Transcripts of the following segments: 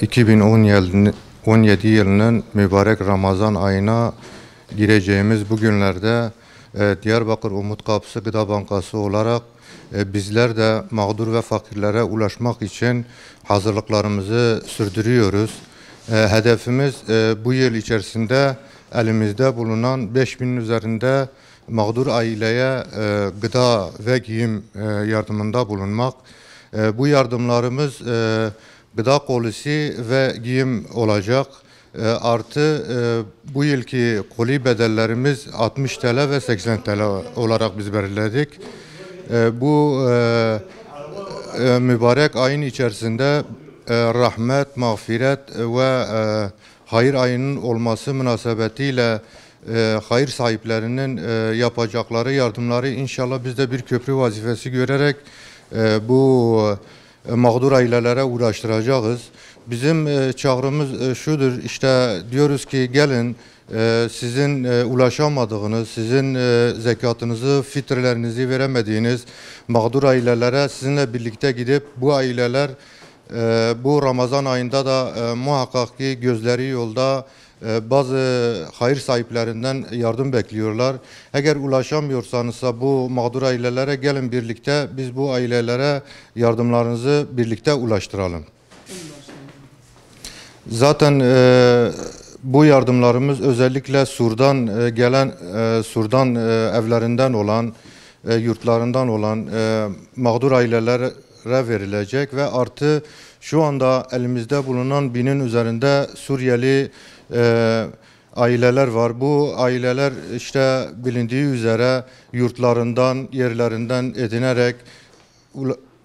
2017 yılının mübarek Ramazan ayına gireceğimiz bu günlerde Diyarbakır Umut Kapısı Gıda Bankası olarak bizler de mağdur ve fakirlere ulaşmak için hazırlıklarımızı sürdürüyoruz. Hedefimiz bu yıl içerisinde elimizde bulunan 5000'in üzerinde mağdur aileye gıda ve giyim yardımında bulunmak. Bu yardımlarımız gıda kolisi ve giyim olacak. Artı bu yılki koli bedellerimiz 60 TL ve 80 TL olarak biz belirledik. Bu mübarek ayın içerisinde rahmet, mağfiret ve hayır ayının olması münasebetiyle hayır sahiplerinin yapacakları yardımları inşallah biz de bir köprü vazifesi görerek bu mağdur ailelere uğraştıracağız. Bizim çağrımız şudur, işte diyoruz ki gelin sizin ulaşamadığınız, sizin zekatınızı, fitrelerinizi veremediğiniz mağdur ailelere sizinle birlikte gidip bu aileler bu Ramazan ayında da muhakkak ki gözleri yolda bazı hayır sahiplerinden yardım bekliyorlar. Eğer ulaşamıyorsanız bu mağdur ailelere gelin birlikte biz bu ailelere yardımlarınızı birlikte ulaştıralım. Zaten bu yardımlarımız özellikle Sur'dan gelen, Sur'dan evlerinden olan, yurtlarından olan mağdur ailelere verilecek ve artı şu anda elimizde bulunan 1000'in üzerinde Suriyeli aileler var. Bu aileler işte bilindiği üzere yurtlarından, yerlerinden edinerek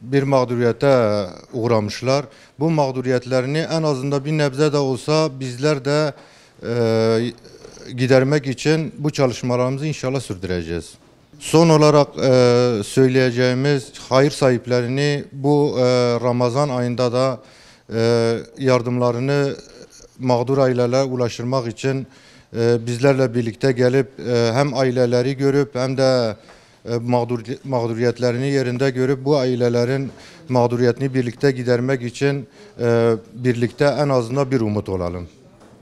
bir mağduriyete uğramışlar. Bu mağduriyetlerini en azından bir nebze de olsa bizler de gidermek için bu çalışmalarımızı inşallah sürdüreceğiz. Son olarak söyleyeceğimiz hayır sahiplerini bu Ramazan ayında da yardımlarını mağdur ailelere ulaştırmak için bizlerle birlikte gelip hem aileleri görüp hem de mağduriyetlerini yerinde görüp bu ailelerin mağduriyetini birlikte gidermek için birlikte en azından bir umut olalım.